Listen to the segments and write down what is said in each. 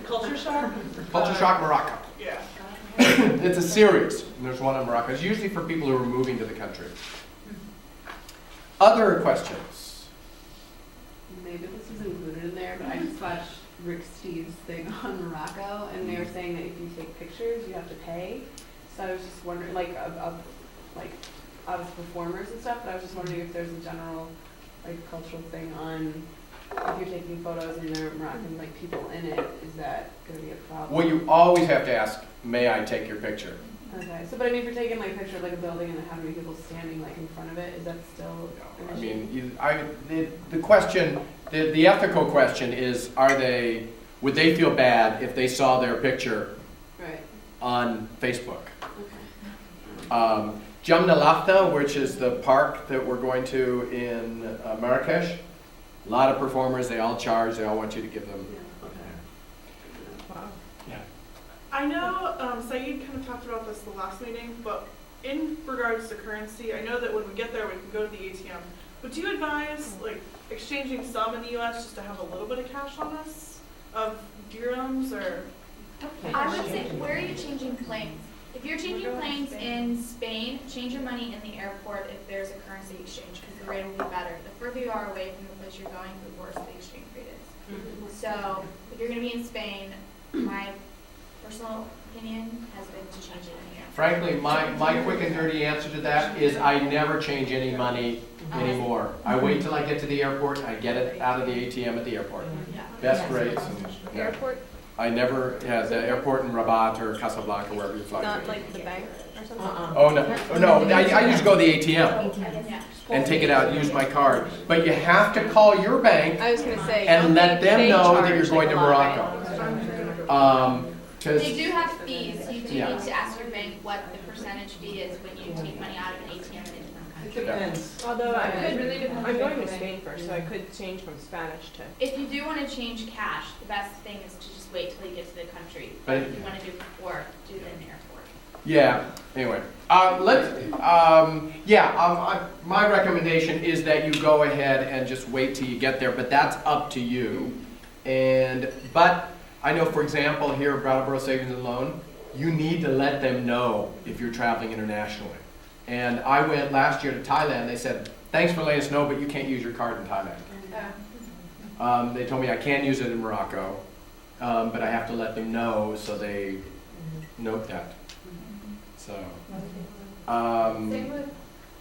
Culture shock? Culture Shock Morocco. Yeah. It's a series, and there's one in Morocco. It's usually for people who are moving to the country. Other questions? Maybe this is included in there, but I just watched Rick Steve's thing on Morocco, and they were saying that if you take pictures, you have to pay. So I was just wondering, like, obviously performers and stuff, but I was just wondering if there's a general, like, cultural thing on if you're taking photos and there are Moroccan, like, people in it, is that going to be a problem? Well, you always have to ask, may I take your picture? Okay, so, but I mean, if you're taking, like, a picture of, like, a building and how many people standing, like, in front of it, is that still an I issue? mean, the question, the ethical question is, would they feel bad if they saw their picture Right. on Facebook? Okay. Jamna Lafta, which is the park that we're going to in Marrakesh, a lot of performers, they all charge, they all want you to give them. Yeah, okay. Wow. Yeah. I know Saeed kind of talked about this the last meeting, but in regards to currency, I know that when we get there, we can go to the ATM. But do you advise like exchanging some in the US just to have a little bit of cash on us of dirhams or? I would say, where are you changing planes? If you're changing planes in Spain, change your money in the airport if there's a currency exchange, because the rate will be better. The further you are away from the place you're going, the worse the exchange rate is. So if you're going to be in Spain, my personal opinion has been to change it in the airport. Frankly, my quick and dirty answer to that is I never change any money anymore. I wait till I get to the airport, I get it out of the ATM at the airport. Yeah. Best rates. And, Airport, I never, the airport in Rabat or Casablanca, wherever you fly not to. like the bank or something? Oh, no, I used to go to the ATM Yeah. and take it out, use my card. But you have to call your bank I was gonna say. and let them they know that charge, you're going to like, a lot, Morocco. They do have fees. You do Yeah. need to ask your bank what the percentage fee is when you take money out of an ATM and into the It country. depends. Although I It could, really depends. I'm going to Spain first, so I could change from Spanish to. If you do want to change cash, the best thing is to just wait till you get to the country. But if you want to do it before, do it in the airport. Yeah, anyway. My recommendation is that you go ahead and just wait till you get there, but that's up to you. But I know, for example, here at Brattleboro Savings and Loan, you need to let them know if you're traveling internationally. And I went last year to Thailand, they said, thanks for letting us know, but you can't use your card in Thailand. They told me I can use it in Morocco, but I have to let them know so they note that. So, Same with,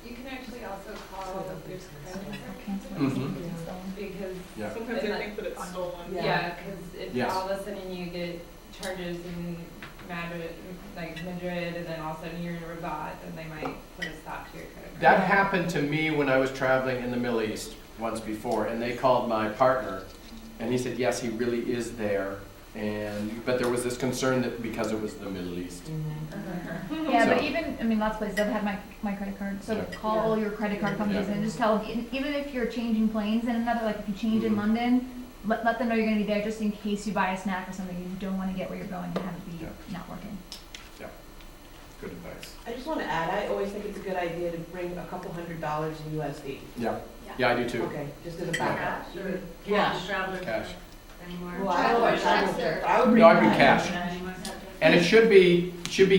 you can actually also call your credit because yeah. Sometimes they think that it's stolen. yeah, because if Yes. all of a sudden you get charges in Madrid, and then all of a sudden you're in Rabat, then they might put a stop to your credit card. That happened to me when I was traveling in the Middle East once before, and they called my partner, and he said, yes, he really is there, but there was this concern that because it was the Middle East. Yeah, So- but even, I mean, lots of places have had my credit card, so Yeah. call your credit card companies Yeah. and just tell them, even if you're changing planes in another, like if you change in London, let them know you're gonna be there just in case you buy a snack or something, you don't wanna get where you're going and have it be Yeah. not working. Good advice. I just want to add, I always think it's a good idea to bring a couple $100 in USD. Yeah, I do too. Okay, just as a backup. Yeah. Cash. Well, I don't know about travel, but I would bring No, I bring cash. And it should be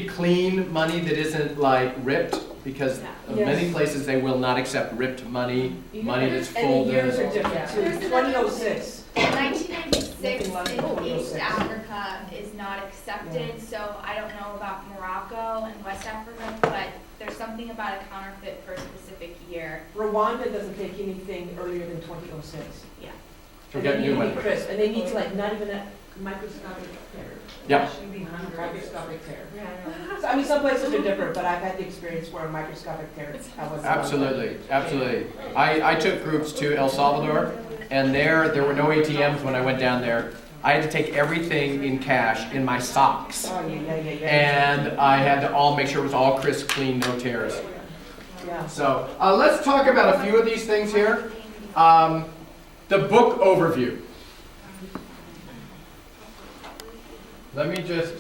clean money that isn't like ripped, because in Yes. many places they will not accept ripped money, money that's And the years are folded. different There's too. another- 2006. 1996 Nothing less than in 2006. East Africa is not accepted, so I don't know about Morocco and West Africa, but there's something about a counterfeit for a specific year. Rwanda doesn't take anything earlier than 2006. Yeah. To And get they new need to money. be crisp, and they need to like not even a microscopic tear. Yeah. Microscopic tear. So, I mean, some places are different, but I've had the experience where a microscopic tear. I was- Absolutely, absolutely. I took groups to El Salvador, and there were no ATMs when I went down there. I had to take everything in cash in my socks. Oh, yeah. And I had to all make sure it was all crisp, clean, no tears. Yeah. So let's talk about a few of these things here. The book overview. Let me just.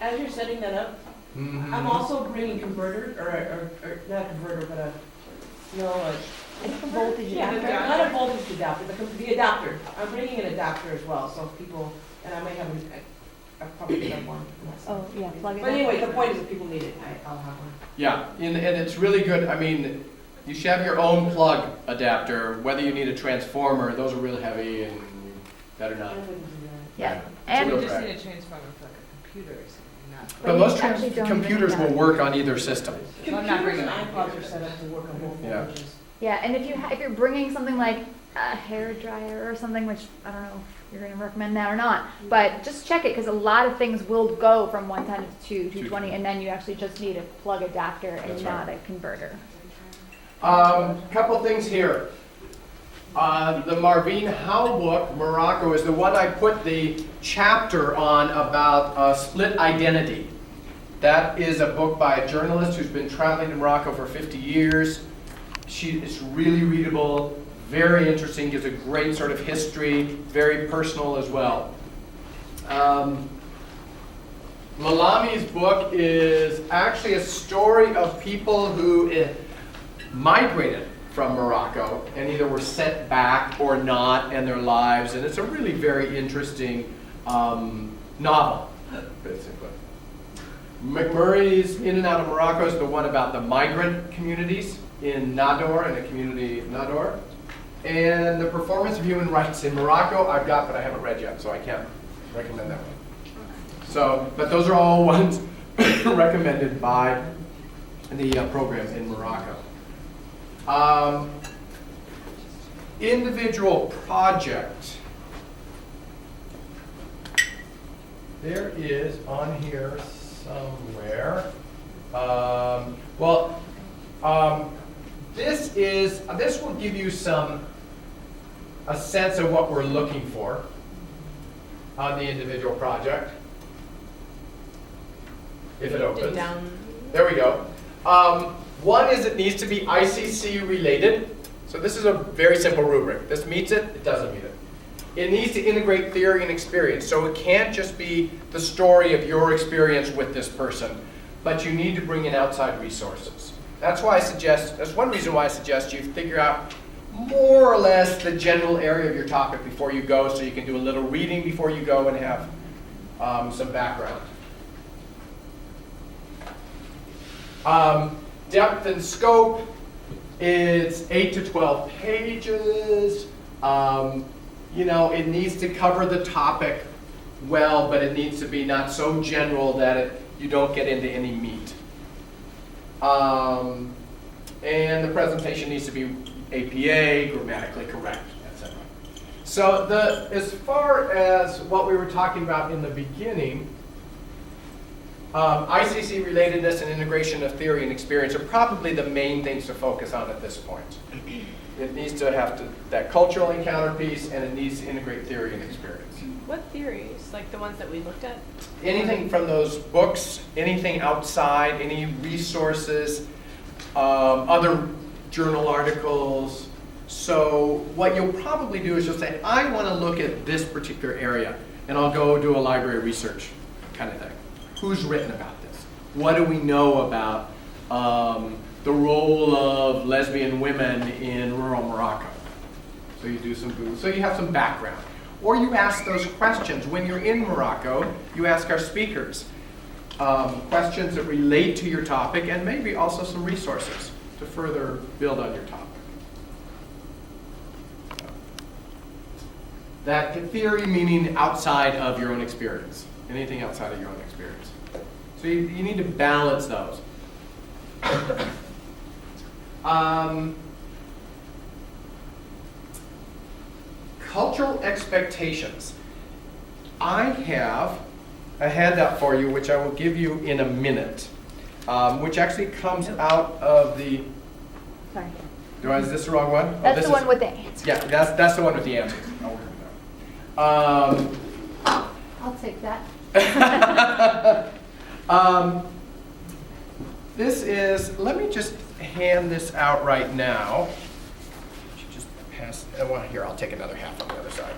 As you're setting that up, I'm also bringing converter, or not a converter, but Voltage Yeah, adapter. not a voltage adapter, the adapter. I'm bringing an adapter as well, so if people, and I might have I probably have one myself. Oh, yeah, plug it in. But anyway, the point is if people need it, I'll have one. Yeah, and it's really good. I mean, you should have your own plug adapter, whether you need a transformer, those are really heavy and better I not. wouldn't do Yeah, It's a and real You just drag. need a transformer for like a computer or something, not. But you most actually don't even computers need will that. work on either system. that. Well, I'm not Computers bringing and mine. iPods are set up to work on both Yeah. voltages. Yeah, and if you're bringing something like a hair dryer or something, which I don't know if you're going to recommend that or not, but just check it because a lot of things will go from 110 to 220, and then you actually just need a plug adapter and That's not a converter. Couple things here. The Marvin Howe book, Morocco, is the one I put the chapter on about split identity. That is a book by a journalist who's been traveling to Morocco for 50 years. It's really readable, very interesting, gives a great sort of history, very personal as well. Malami's book is actually a story of people who migrated from Morocco and either were sent back or not in their lives, and it's a really very interesting novel, basically. McMurray's In and Out of Morocco is the one about the migrant communities in Nador, in the community Nador. And The Performance of Human Rights in Morocco, I've got, but I haven't read yet, so I can't recommend that one. So, but those are all ones recommended by the program in Morocco. Individual project. There is on here somewhere. This will give you a sense of what we're looking for on the individual project. If it opens. There we go. One is it needs to be ICC related. So this is a very simple rubric. This meets it, it doesn't meet it. It needs to integrate theory and experience. So it can't just be the story of your experience with this person, but you need to bring in outside resources. That's one reason why I suggest you figure out more or less the general area of your topic before you go, so you can do a little reading before you go and have some background. Depth and scope, it's 8 to 12 pages. It needs to cover the topic well, but it needs to be not so general that you don't get into any meat. And the presentation needs to be APA, grammatically correct, etc. So as far as what we were talking about in the beginning, ICC relatedness and integration of theory and experience are probably the main things to focus on at this point. It needs to have that cultural encounter piece, and it needs to integrate theory and experience. What theories? Like the ones that we looked at? Anything from those books, anything outside, any resources, other journal articles. So what you'll probably do is you'll say, I want to look at this particular area, and I'll go do a library research kind of thing. Who's written about this? What do we know about the role of lesbian women in rural Morocco? So you do some Google, so you have some background. Or you ask those questions. When you're in Morocco, you ask our speakers questions that relate to your topic, and maybe also some resources to further build on your topic. That theory meaning outside of your own experience. Anything outside of your own experience. So you need to balance those. Cultural expectations. I have a handout for you, which I will give you in a minute, which actually comes out of the. Sorry. Is this the wrong one? Oh, That's this the one with the answer. Yeah, that's the one with the answers. I'll work on that. I'll take that. This is, let me just hand this out right now. Just pass, well, here, I'll take another half on the other side.